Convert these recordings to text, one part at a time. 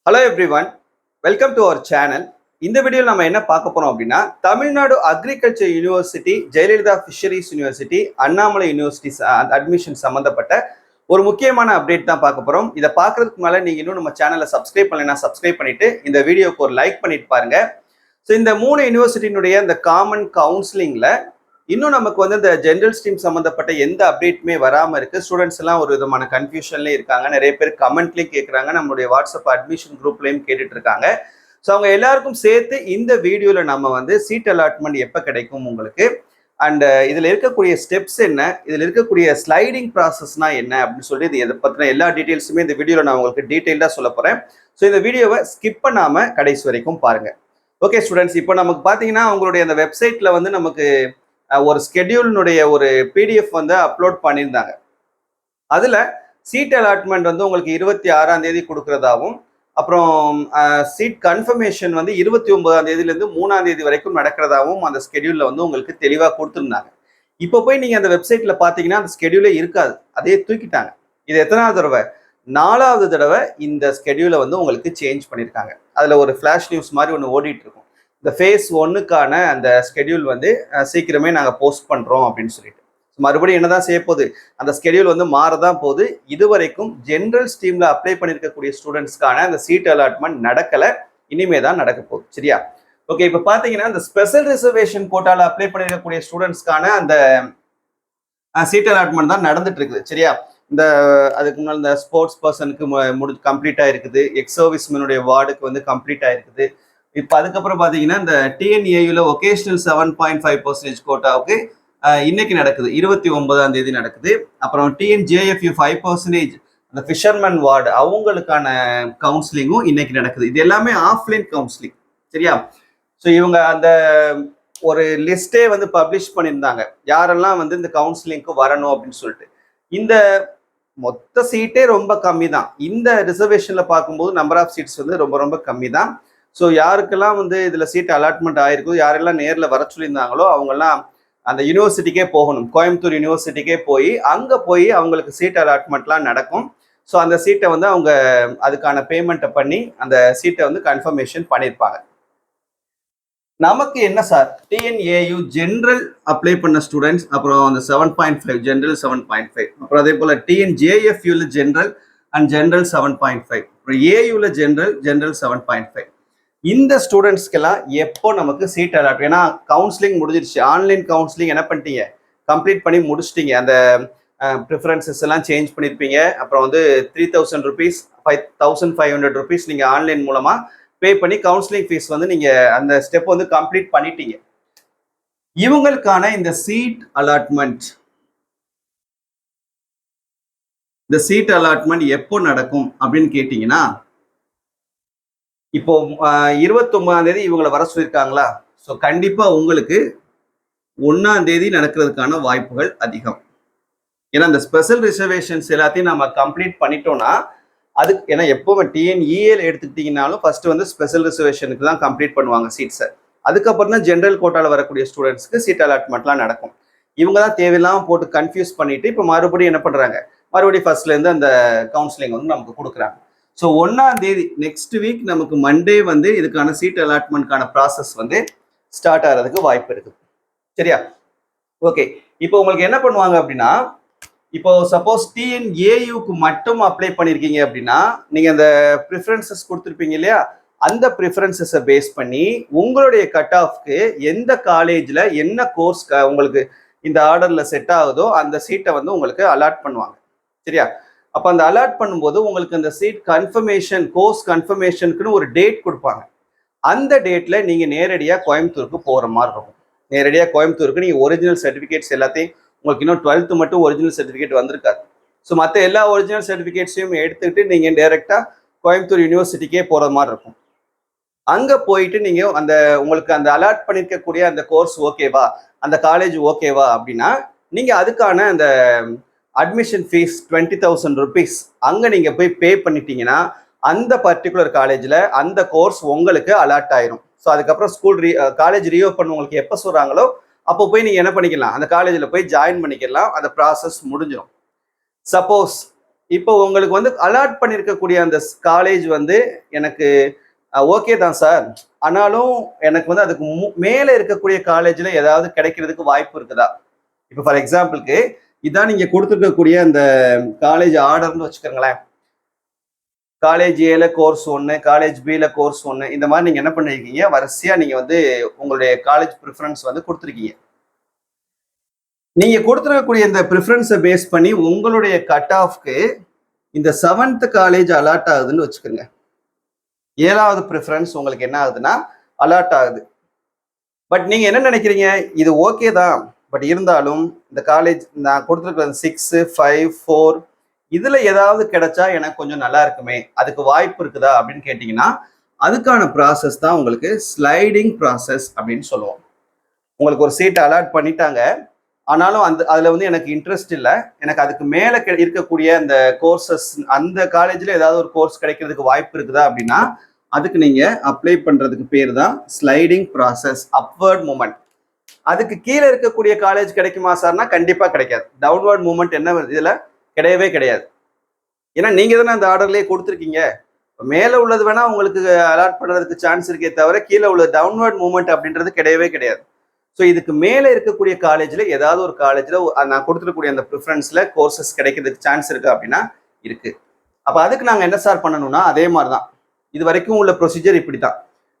Hello everyone, welcome to our channel. இந்த வீடியோவில் நம்ம என்ன பார்க்க போறோம் அப்படின்னா, Tamil Nadu agriculture university, Jayalalithaa fisheries university, Annamalai university admission சம்பந்தப்பட்ட ஒரு முக்கியமான அப்டேட் தான் பார்க்க போறோம். இதை பார்க்கறதுக்கு மேலே நீங்க இன்னும் நம்ம சேனலை சப்ஸ்கிரைப் பண்ணலைன்னா சப்ஸ்கிரைப் பண்ணிட்டு இந்த வீடியோக்கு ஒரு லைக் பண்ணிட்டு பாருங்க. ஸோ இந்த 3 யூனிவர்சிட்டியினுடைய இந்த காமன் கவுன்சிலிங்ல இன்னும் நமக்கு வந்து இந்த ஜென்ரல் ஸ்ட்ரீம் சம்மந்தப்பட்ட எந்த அப்டேட்டுமே வராமல் இருக்கு. ஸ்டூடெண்ட்ஸ் எல்லாம் ஒரு விதமான கன்ஃபியூஷன்லேயே இருக்காங்க. நிறைய பேர் கமெண்ட்லேயும் கேட்குறாங்க, நம்மளுடைய வாட்ஸ்அப் அட்மிஷன் குரூப்லேயும் கேட்டுட்டு இருக்காங்க. ஸோ அவங்க எல்லாருக்கும் சேர்த்து இந்த வீடியோவில் நம்ம வந்து சீட் அலாட்மெண்ட் எப்போ கிடைக்கும் உங்களுக்கு, அண்ட் இதில் இருக்கக்கூடிய ஸ்டெப்ஸ் என்ன, இதில் இருக்கக்கூடிய ஸ்லைடிங் ப்ராசஸ்னா என்ன அப்படின்னு சொல்லி இதை பற்றின எல்லா டீட்டெயில்ஸுமே இந்த வீடியோவில் நான் உங்களுக்கு டீட்டெயிலாக சொல்ல போகிறேன். ஸோ இந்த வீடியோவை ஸ்கிப் பண்ணாமல் கடைசி வரைக்கும் பாருங்கள். ஓகே ஸ்டூடெண்ட்ஸ், இப்போ நமக்கு பார்த்தீங்கன்னா உங்களுடைய அந்த வெப்சைட்டில் வந்து நமக்கு ஒரு ஸ்கெடியூலினுடைய ஒரு பிடிஎஃப் வந்து அப்லோட் பண்ணியிருந்தாங்க. அதில் சீட் அலாட்மெண்ட் வந்து உங்களுக்கு 26ஆம் தேதி கொடுக்குறதாகவும், அப்புறம் சீட் கன்ஃபர்மேஷன் வந்து 29ஆம் தேதியிலேருந்து 3ஆம் தேதி வரைக்கும் நடக்கிறதாகவும் அந்த ஸ்கெடியூலில் வந்து உங்களுக்கு தெளிவாக கொடுத்துருந்தாங்க. இப்போ போய் நீங்கள் அந்த வெப்சைட்டில் பார்த்தீங்கன்னா அந்த ஸ்கெடியூலே இருக்காது, அதே தூக்கிட்டாங்க. இது எத்தனாவது தடவை? 4வது தடவை இந்த ஸ்கெடியூலை வந்து உங்களுக்கு சேஞ்ச் பண்ணியிருக்காங்க. அதில் ஒரு ஃப்ளாஷ் நியூஸ் மாதிரி ஒன்று ஓடிட்டு இருக்கும். இந்த ஃபேஸ் 1க்கான அந்த ஸ்கெடியூல் வந்து சீக்கிரமே நாங்கள் போஸ்ட் பண்ணுறோம் அப்படின்னு சொல்லிட்டு. மறுபடியும் என்னதான் செய்ய போகுது, அந்த ஸ்கெடியூல் வந்து மாறதான் போகுது. இதுவரைக்கும் ஜென்ரல் ஸ்ட்ரீமில் அப்ளை பண்ணியிருக்கக்கூடிய ஸ்டூடெண்ட்ஸ்க்கான அந்த சீட் அலாட்மெண்ட் நடக்கலை, இனிமே தான் நடக்க போகுது. சரியா? ஓகே, இப்போ பார்த்தீங்கன்னா இந்த ஸ்பெஷல் ரிசர்வேஷன் கோட்டாவில் அப்ளை பண்ணியிருக்கக்கூடிய ஸ்டூடெண்ட்ஸ்க்கான அந்த சீட் அலாட்மெண்ட் தான் நடந்துட்டு இருக்குது. சரியா? இந்த அதுக்கு முன்னால் இந்த ஸ்போர்ட்ஸ் பர்சனுக்கு கம்ப்ளீட்டாக இருக்குது, எக்ஸ் சர்வீஸ்மேனுடைய வார்டுக்கு வந்து கம்ப்ளீட்டாக இருக்குது. இப்போ அதுக்கப்புறம் பார்த்தீங்கன்னா இந்த டிஎன்ஏயூல ஒகேஷனல் 7.5% கோட்டாவுக்கு இன்னைக்கு நடக்குது, 29ஆம் தேதி நடக்குது. அப்புறம் டிஎன்ஜேஎஃப்யூ 5% அந்த ஃபிஷர்மேன் வார்டு அவங்களுக்கான கவுன்சிலிங்கும் இன்னைக்கு நடக்குது. இது எல்லாமே ஆஃப்லைன் கவுன்சிலிங். சரியா? ஸோ இவங்க அந்த ஒரு லிஸ்டே வந்து பப்ளிஷ் பண்ணியிருந்தாங்க, யாரெல்லாம் வந்து இந்த கவுன்சிலிங்க்கு வரணும் அப்படின்னு சொல்லிட்டு. இந்த மொத்த சீட்டே ரொம்ப கம்மி தான். இந்த ரிசர்வேஷனில் பார்க்கும்போது நம்பர் ஆஃப் சீட்ஸ் வந்து ரொம்ப ரொம்ப கம்மி தான். ஸோ யாருக்கெல்லாம் வந்து இதில் சீட் அலாட்மெண்ட் ஆயிருக்கோ, யாரெல்லாம் நேரில் வர சொல்லியிருந்தாங்களோ அவங்கெல்லாம் அந்த யூனிவர்சிட்டிக்கே போகணும். கோயம்புத்தூர் யூனிவர்சிட்டிக்கே போய் அங்கே போய் அவங்களுக்கு சீட் அலாட்மெண்ட்லாம் நடக்கும். ஸோ அந்த சீட்டை வந்து அவங்க அதுக்கான பேமெண்ட்டை பண்ணி அந்த சீட்டை வந்து கன்ஃபர்மேஷன் பண்ணியிருப்பாங்க. நமக்கு என்ன சார், டிஎன்ஏயு ஜென்ரல் அப்ளை பண்ண ஸ்டூடெண்ட்ஸ், அப்புறம் அந்த 7.5 ஜென்ரல் 7.5, அப்புறம் அதே போல் டிஎன்ஜேஎஃப்யூல ஜென்ரல் அண்ட் ஜென்ரல் 7.5, அப்புறம் ஏயூல ஜென்ரல் 7.5. இந்த ஸ்டூடெண்ட்ஸ்க்கெல்லாம் எப்போ நமக்கு சீட் அலாட்? ஏன்னா கவுன்சிலிங் முடிஞ்சிருச்சு, ஆன்லைன் கவுன்சிலிங் என்ன பண்ணிட்டீங்க, கம்ப்ளீட் பண்ணி முடிச்சிட்டீங்க. அந்த ப்ரிஃபரன்சஸ் எல்லாம் சேஞ்ச் பண்ணியிருப்பீங்க. அப்புறம் வந்து 3000 rupees 5500 rupees நீங்கள் ஆன்லைன் மூலமாக பே பண்ணி கவுன்சிலிங் ஃபீஸ் வந்து நீங்கள் அந்த ஸ்டெப் வந்து கம்ப்ளீட் பண்ணிட்டீங்க. இவங்களுக்கான இந்த சீட் அலாட்மெண்ட் எப்போ நடக்கும் அப்படின்னு கேட்டீங்கன்னா, இப்போ 29ஆம் தேதி இவங்களை வர சொல்லியிருக்காங்களா? ஸோ கண்டிப்பாக உங்களுக்கு 1ஆம் தேதி நடக்கிறதுக்கான வாய்ப்புகள் அதிகம். ஏன்னா இந்த ஸ்பெஷல் ரிசர்வேஷன்ஸ் எல்லாத்தையும் நம்ம கம்ப்ளீட் பண்ணிட்டோம்னா அதுக்கு, ஏன்னா எப்போவுமே டிஎன்இஏல எடுத்துக்கிட்டிங்கனாலும் ஃபர்ஸ்ட் வந்து ஸ்பெஷல் ரிசர்வேஷனுக்கு தான் கம்ப்ளீட் பண்ணுவாங்க சீட்ஸை. அதுக்கப்புறம் தான் ஜென்ரல் கோட்டாவில் வரக்கூடிய ஸ்டூடெண்ட்ஸ்க்கு சீட் அலாட்மெண்ட்லாம் நடக்கும். இவங்க தான் தேவையில்லாமல் போட்டு கன்ஃபியூஸ் பண்ணிட்டு இப்போ மறுபடியும் என்ன பண்ணுறாங்க, மறுபடியும் ஃபர்ஸ்ட்லேருந்து அந்த கவுன்சிலிங் வந்து நமக்கு கொடுக்குறாங்க. ஸோ 1ஆம் தேதி நெக்ஸ்ட் வீக் நமக்கு மண்டே வந்து இதுக்கான சீட் அலாட்மெண்ட்கான ப்ராசஸ் வந்து ஸ்டார்ட் ஆகிறதுக்கு வாய்ப்பு இருக்குது. சரியா? ஓகே, இப்போ உங்களுக்கு என்ன பண்ணுவாங்க அப்படின்னா, இப்போ சப்போஸ் டிஎன்ஏயுக்கு மட்டும் அப்ளை பண்ணியிருக்கீங்க அப்படின்னா நீங்கள் அந்த ப்ரிஃபரன்சஸ் கொடுத்துருப்பீங்க இல்லையா, அந்த ப்ரிஃபரன்சஸை பேஸ் பண்ணி உங்களுடைய கட் ஆஃப்க்கு எந்த காலேஜில் என்ன கோர்ஸ் உங்களுக்கு இந்த ஆர்டரில் செட் ஆகுதோ அந்த சீட்டை வந்து உங்களுக்கு அலாட் பண்ணுவாங்க. சரியா? அப்போ அந்த அலாட் பண்ணும்போது உங்களுக்கு அந்த சீட் கன்ஃபர்மேஷன், கோர்ஸ் கன்ஃபர்மேஷனுக்குன்னு ஒரு டேட் கொடுப்பாங்க. அந்த டேட்டில் நீங்கள் நேரடியாக கோயம்புத்தூருக்கு போகிற மாதிரி இருக்கும். நேரடியாக கோயம்புத்தூருக்கு நீங்கள் ஒரிஜினல் சர்டிஃபிகேட்ஸ் எல்லாத்தையும், உங்களுக்கு இன்னும் 12th மட்டும் ஒரிஜினல் சர்டிஃபிகேட் வந்திருக்காது. ஸோ மற்ற எல்லா ஒரிஜினல் சர்டிஃபிகேட்ஸையும் எடுத்துக்கிட்டு நீங்கள் டைரெக்டாக கோயம்புத்தூர் யூனிவர்சிட்டிக்கே போகிற மாதிரி இருக்கும். அங்கே போயிட்டு நீங்கள் அந்த உங்களுக்கு அந்த அலாட் பண்ணியிருக்கக்கூடிய அந்த கோர்ஸ் ஓகேவா, அந்த காலேஜ் ஓகேவா அப்படின்னா நீங்கள் அதுக்கான அந்த அட்மிஷன் ஃபீஸ் 20,000 rupees அங்கே நீங்கள் போய் பே பண்ணிட்டீங்கன்னா அந்த பர்டிகுலர் காலேஜில் அந்த கோர்ஸ் உங்களுக்கு அலாட் ஆயிரும். ஸோ அதுக்கப்புறம் காலேஜ் ரீஓப்பன் உங்களுக்கு எப்போ சொல்கிறாங்களோ அப்போ போய் நீங்கள் என்ன பண்ணிக்கலாம், அந்த காலேஜில் போய் ஜாயின் பண்ணிக்கலாம். அந்த ப்ராசஸ் முடிஞ்சிடும். சப்போஸ் இப்போ உங்களுக்கு வந்து அலாட் பண்ணியிருக்கக்கூடிய அந்த காலேஜ் வந்து எனக்கு ஓகே தான் சார், ஆனாலும் எனக்கு வந்து அதுக்கு மேலே இருக்கக்கூடிய காலேஜில் ஏதாவது கிடைக்கிறதுக்கு வாய்ப்பு இருக்குதா? இப்போ ஃபார் எக்ஸாம்பிளுக்கு இதான் நீங்கள் கொடுத்துருக்கக்கூடிய அந்த காலேஜ் ஆர்டர்னு வச்சுக்கோங்களேன். காலேஜ் ஏல கோர்ஸ் 1, காலேஜ் பியில் கோர்ஸ் 1, இந்த மாதிரி நீங்கள் என்ன பண்ணியிருக்கீங்க, வரிசையாக நீங்கள் வந்து உங்களுடைய காலேஜ் ப்ரிஃபரன்ஸ் வந்து கொடுத்துருக்கீங்க. நீங்கள் கொடுத்துருக்கக்கூடிய இந்த ப்ரிஃபரன்ஸை பேஸ் பண்ணி உங்களுடைய கட் ஆஃப்க்கு இந்த 7th காலேஜ் அலாட் ஆகுதுன்னு வச்சுக்கோங்க. 7வது ப்ரிஃபரன்ஸ் உங்களுக்கு என்ன ஆகுதுன்னா அலாட் ஆகுது. பட் நீங்கள் என்ன நினைக்கிறீங்க, இது ஓகே தான், பட் இருந்தாலும் இந்த காலேஜ் நான் கொடுத்துருக்குற 6, 5, 4 இதுல ஏதாவது கிடைச்சா எனக்கு கொஞ்சம் நல்லா இருக்குமே, அதுக்கு வாய்ப்பு இருக்குதா அப்படின்னு கேட்டீங்கன்னா, அதுக்கான ப்ராசஸ் தான் உங்களுக்கு ஸ்லைடிங் ப்ராசஸ் அப்படின்னு சொல்லுவோம். உங்களுக்கு ஒரு சீட் அலாட் பண்ணிட்டாங்க, ஆனாலும் அதுல வந்து எனக்கு இன்ட்ரெஸ்ட் இல்லை, எனக்கு அதுக்கு மேல இருக்கக்கூடிய அந்த கோர்சஸ் அந்த காலேஜ்ல ஏதாவது ஒரு கோர்ஸ் கிடைக்கிறதுக்கு வாய்ப்பு இருக்குதா அப்படின்னா, அதுக்கு நீங்க அப்ளை பண்றதுக்கு பேர் தான் ஸ்லைடிங் ப்ராசஸ், அப்வர்ட் மூமெண்ட். அதுக்கு கீழே இருக்கக்கூடிய காலேஜ் கிடைக்குமா சார்னா கண்டிப்பா கிடைக்காது. டவுன்வர்ட் மூவ்மெண்ட் என்ன இதுல கிடையவே கிடையாது. ஏன்னா நீங்க தானே அந்த ஆர்டர்லயே கொடுத்துருக்கீங்க. மேல உள்ளது வேணா உங்களுக்கு அலாட் பண்றதுக்கு சான்ஸ் இருக்கே தவிர கீழே உள்ள டவுன்வர்ட் மூவ்மெண்ட் அப்படின்றது கிடையவே கிடையாது. ஸோ இதுக்கு மேலே இருக்கக்கூடிய காலேஜ்ல ஏதாவது ஒரு காலேஜ்ல நான் கொடுத்துருக்கக்கூடிய அந்த ப்ரிஃபரன்ஸ்ல கோர்சஸ் கிடைக்கிறதுக்கு சான்ஸ் இருக்கு அப்படின்னா இருக்கு. அப்ப அதுக்கு நாங்க என்ன சார் பண்ணணும்னா அதே மாதிரிதான் இது வரைக்கும் உள்ள ப்ரொசீஜர் இப்படி தான்.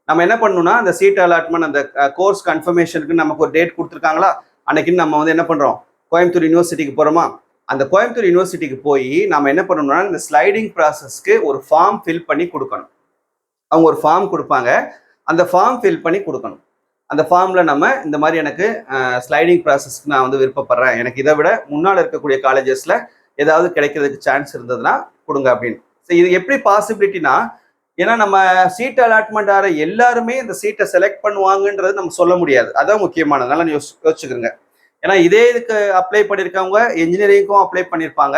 நம்ம என்ன பண்ணணும்னா அந்த சீட் அலாட்மெண்ட் அந்த கோர்ஸ் கன்ஃபர்மேஷனுக்கு நமக்கு ஒரு டேட் கொடுத்துருக்காங்களா, அன்னைக்கு நம்ம வந்து என்ன பண்றோம், கோயம்புத்தூர் யூனிவர்சிட்டிக்கு போறோமா, அந்த கோயம்புத்தூர் யூனிவர்சிட்டிக்கு போய் நம்ம என்ன பண்ணணும்னா இந்த ஸ்லைடிங் ப்ராசஸ்க்கு ஒரு ஃபார்ம் ஃபில் பண்ணி கொடுக்கணும். அவங்க ஒரு ஃபார்ம் கொடுப்பாங்க, அந்த ஃபார்ம் ஃபில் பண்ணி கொடுக்கணும். அந்த ஃபார்ம்ல நம்ம இந்த மாதிரி எனக்கு ஸ்லைடிங் ப்ராசஸ்க்கு நான் வந்து விருப்பப்படுறேன், எனக்கு இதை விட முன்னால் இருக்கக்கூடிய காலேஜஸ்ல ஏதாவது கிடைக்கிறதுக்கு சான்ஸ் இருந்ததுன்னா கொடுங்க அப்படின்னு. ஸோ இது எப்படி பாசிபிலிட்டினா, ஏன்னா நம்ம சீட் அலாட்மெண்ட் ஆகிற எல்லாருமே இந்த சீட்டை செலக்ட் பண்ணுவாங்கன்றது நம்ம சொல்ல முடியாது. அதான் முக்கியமானது, நல்லா யோசிச்சுக்கிறோங்க. ஏன்னா இதே இதுக்கு அப்ளை பண்ணியிருக்கவங்க இன்ஜினியரிங்க்கும் அப்ளை பண்ணியிருப்பாங்க,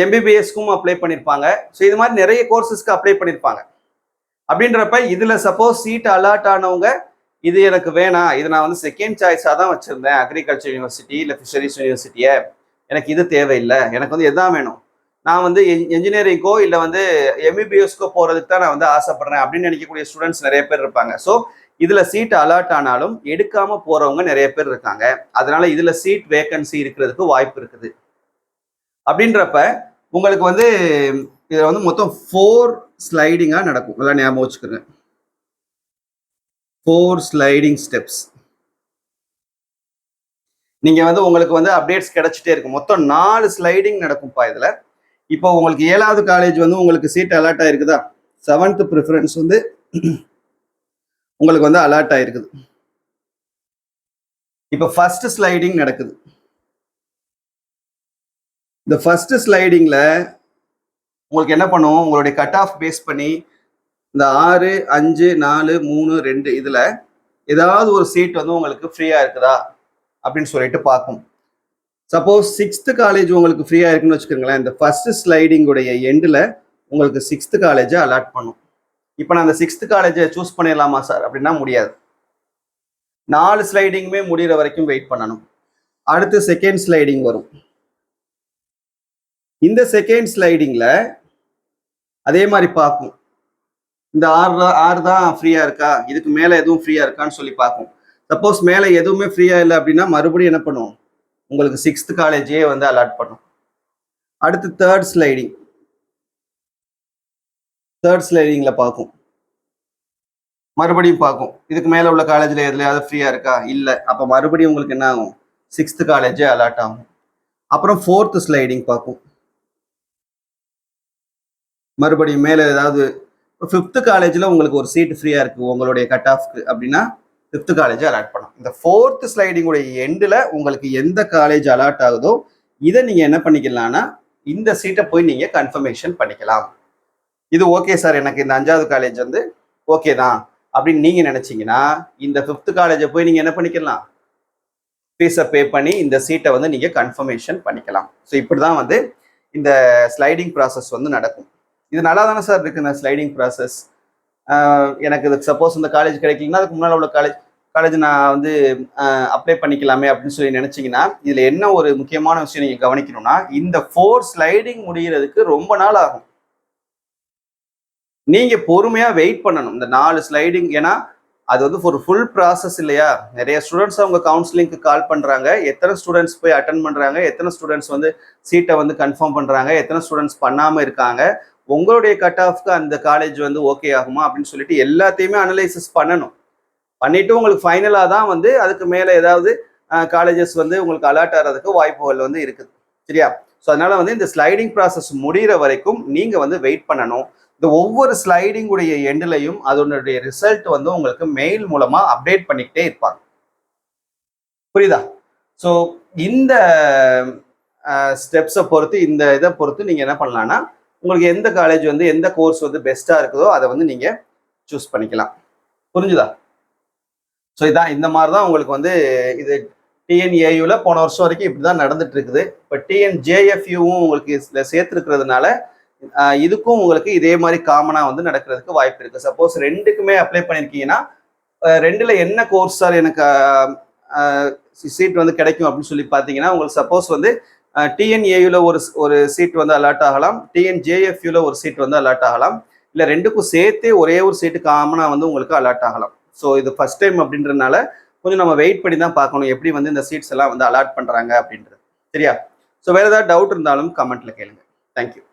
எம்பிபிஎஸ்க்கும் அப்ளை பண்ணியிருப்பாங்க, ஸோ இது மாதிரி நிறைய கோர்சஸ்க்கு அப்ளை பண்ணியிருப்பாங்க. அப்படின்றப்ப இதுல சப்போஸ் சீட் அலாட் ஆனவங்க இது எனக்கு வேணாம், இது நான் வந்து செகண்ட் சாய்ஸாக தான் வச்சிருந்தேன், அக்ரிகல்ச்சர் யூனிவர்சிட்டி இல்லை ஃபிஷரிஸ் யூனிவர்சிட்டியை, எனக்கு இது தேவையில்லை, எனக்கு வந்து எதான் வேணும், நான் வந்து என்ஜினியரிங்கோ இல்லை வந்து எம்பிபிஎஸ்க்கோ போகிறதுக்கு தான் நான் வந்து ஆசைப்படுறேன் அப்படின்னு நினைக்கக்கூடிய ஸ்டூடெண்ட்ஸ் நிறைய பேர் இருப்பாங்க. ஸோ இதுல சீட் அலாட் ஆனாலும் எடுக்காம போறவங்க நிறைய பேர் இருக்காங்க. அதனால இதுல சீட் வேகன்சி இருக்கிறதுக்கு வாய்ப்பு இருக்குது. அப்படின்றப்ப உங்களுக்கு வந்து இதுல வந்து மொத்தம் 4 ஸ்லைடிங்கா நடக்கும், எல்லாம் ஞாபகம் வச்சுக்கோங்க. 4 ஸ்லைடிங் ஸ்டெப்ஸ். நீங்க வந்து உங்களுக்கு வந்து அப்டேட்ஸ் கிடைச்சிட்டே இருக்கும். மொத்தம் 4 ஸ்லைடிங் நடக்கும்பா இதுல. இப்போ உங்களுக்கு 7வது காலேஜ் வந்து உங்களுக்கு சீட் அலாட் ஆயிருக்குதா, 7th ப்ரிஃபரன்ஸ் வந்து உங்களுக்கு வந்து அலாட் ஆயிருக்குது. இப்போ ஃபர்ஸ்ட் ஸ்லைடிங் நடக்குது. இந்த ஃபர்ஸ்ட் ஸ்லைடிங்ல உங்களுக்கு என்ன பண்ணுவோம், உங்களுடைய கட் ஆஃப் பேஸ் பண்ணி இந்த 6, 5, 4, 3, 2 இதுல ஏதாவது ஒரு சீட் வந்து உங்களுக்கு ஃப்ரீயா இருக்குதா அப்படின்னு சொல்லிட்டு பார்க்கும். சப்போஸ் 6th காலேஜ் உங்களுக்கு ஃப்ரீயா இருக்குன்னு வச்சுக்கோங்களேன், இந்த ஃபர்ஸ்ட் ஸ்லைடிங்குடைய எண்டில் உங்களுக்கு 6th காலேஜை அலாட் பண்ணும். இப்போ நான் அந்த 6th காலேஜை சூஸ் பண்ணிடலாமா சார் அப்படின்னா முடியாது. 4 ஸ்லைடிங்குமே முடிகிற வரைக்கும் வெயிட் பண்ணணும். அடுத்து செகண்ட் ஸ்லைடிங் வரும். இந்த செகண்ட் ஸ்லைடிங்ல அதே மாதிரி பார்க்கும், இந்த 6 தான் ஃப்ரீயா இருக்கா, இதுக்கு மேல எதுவும் ஃப்ரீயா இருக்கான்னு சொல்லி பார்க்கும். சப்போஸ் மேல எதுவுமே ஃப்ரீயா இல்லை அப்படின்னா மறுபடியும் என்ன பண்ணுவோம், உங்களுக்கு 6th காலேஜே வந்து அலாட் பண்ணும். அடுத்து தேர்ட் ஸ்லைடிங்ல பார்க்கும், மறுபடியும் பார்க்கும் இதுக்கு மேல உள்ள காலேஜ்ல எதுலையாவது ஃப்ரீயா இருக்கா, இல்லை, அப்ப மறுபடியும் உங்களுக்கு என்ன ஆகும், 6th காலேஜே அலாட் ஆகும். அப்புறம் 4th ஸ்லைடிங் பார்க்கும், மறுபடியும் மேல ஏதாவது 5th காலேஜ்ல உங்களுக்கு ஒரு சீட் ஃப்ரீயா இருக்கு உங்களுடைய கட் ஆஃப்க்கு அப்படின்னா 5th காலேஜ் அலாட் பண்ணும். இந்த 4th ஸ்லைடிங்குடைய எண்டில் உங்களுக்கு எந்த காலேஜ் அலாட் ஆகுதோ இதை நீங்க என்ன பண்ணிக்கலாம்னா இந்த சீட்டை போய் நீங்க கன்ஃபர்மேஷன் பண்ணிக்கலாம். இது ஓகே சார், எனக்கு இந்த 5வது காலேஜ் வந்து ஓகே தான் அப்படின்னு நீங்க நினைச்சீங்கன்னா இந்த 5th காலேஜை போய் நீங்க என்ன பண்ணிக்கலாம், ஃபீஸை பே பண்ணி இந்த சீட்டை வந்து நீங்க கன்ஃபர்மேஷன் பண்ணிக்கலாம். ஸோ இப்படிதான் வந்து இந்த ஸ்லைடிங் ப்ராசஸ் வந்து நடக்கும். இது நல்லா தானே சார் இருக்கு இந்த ஸ்லைடிங் ப்ராசஸ். எனக்கு இது சப்போஸ் இந்த காலேஜ் கிடைக்கலன்னா அதுக்கு முன்னால் உள்ள காலேஜ் நான் வந்து அப்ளை பண்ணிக்கலாமே அப்படின்னு சொல்லி நினைச்சீங்கன்னா இதுல என்ன ஒரு முக்கியமான விஷயம் நீங்க கவனிக்கணும்னா, இந்த 4 ஸ்லைடிங் முடிகிறதுக்கு ரொம்ப நாள் ஆகும். நீங்க பொறுமையா வெயிட் பண்ணணும் இந்த 4 ஸ்லைடிங். ஏன்னா அது வந்து ஒரு ஃபுல் ப்ராசஸ் இல்லையா. நிறைய ஸ்டூடெண்ட்ஸ் அவங்க கவுன்சிலிங்க்கு கால் பண்றாங்க. எத்தனை ஸ்டூடெண்ட்ஸ் போய் அட்டன் பண்றாங்க, எத்தனை ஸ்டூடெண்ட்ஸ் வந்து சீட்டை வந்து கன்ஃபார்ம் பண்றாங்க, எத்தனை ஸ்டூடெண்ட்ஸ் பண்ணாம இருக்காங்க, உங்களுடைய கட் ஆஃப்க்கு அந்த காலேஜ் வந்து ஓகே ஆகுமா அப்படின்னு சொல்லிட்டு எல்லாத்தையுமே அனலைசிஸ் பண்ணணும். பண்ணிட்டு உங்களுக்கு ஃபைனலாக தான் வந்து அதுக்கு மேலே ஏதாவது காலேஜஸ் வந்து உங்களுக்கு அலாட் ஆகிறதுக்கு வாய்ப்புகள் வந்து இருக்குது. சரியா? ஸோ அதனால வந்து இந்த ஸ்லைடிங் ப்ராசஸ் முடிகிற வரைக்கும் நீங்க வந்து வெயிட் பண்ணணும். இந்த ஒவ்வொரு ஸ்லைடிங் உடைய எண்ட்லையும் அதனுடைய ரிசல்ட் வந்து உங்களுக்கு மெயில் மூலமா அப்டேட் பண்ணிக்கிட்டே இருப்பாங்க. புரியுதா? ஸோ இந்த ஸ்டெப்ஸை பொறுத்து, இந்த இதை பொறுத்து நீங்க என்ன பண்ணலாம்னா, உங்களுக்கு எந்த காலேஜ் வந்து எந்த கோர்ஸ் வந்து பெஸ்டா இருக்குதோ அதை வந்து நீங்க சூஸ் பண்ணிக்கலாம். புரிஞ்சுதா? ஸோ இதான் இந்த மாதிரி தான் உங்களுக்கு வந்து இது டிஎன்ஏயூல போன வருஷம் வரைக்கும் இப்படி தான் நடந்துட்டு இருக்குது. இப்போ டிஎன்ஜேஎஃப்யூவும் உங்களுக்கு இதில் சேர்த்துருக்கிறதுனால இதுக்கும் உங்களுக்கு இதே மாதிரி காமனாக வந்து நடக்கிறதுக்கு வாய்ப்பு இருக்குது. சப்போஸ் ரெண்டுக்குமே அப்ளை பண்ணியிருக்கீங்கன்னா ரெண்டில் என்ன கோர்ஸ் சார் எனக்கு சீட் வந்து கிடைக்கும் அப்படின்னு சொல்லி பார்த்தீங்கன்னா, உங்களுக்கு சப்போஸ் வந்து டிஎன்ஏயூல ஒரு சீட் வந்து அலாட் ஆகலாம், டிஎன்ஜேஎஃப்யூல ஒரு சீட் வந்து அலாட் ஆகலாம், இல்லை ரெண்டுக்கும் சேர்த்தே ஒரே ஒரு சீட்டு காமனாக வந்து உங்களுக்கு அலாட் ஆகலாம். ஸோ இது ஃபர்ஸ்ட் டைம் அப்படின்றதுனால கொஞ்சம் நம்ம வெயிட் பண்ணி தான் பார்க்கணும் எப்படி வந்து இந்த சீட்ஸ் எல்லாம் வந்து அலாட் பண்ணுறாங்க அப்படின்றது. சரியா? ஸோ வேறு ஏதாவது டவுட் இருந்தாலும் கமெண்ட்ல கேளுங்க. தேங்க்யூ.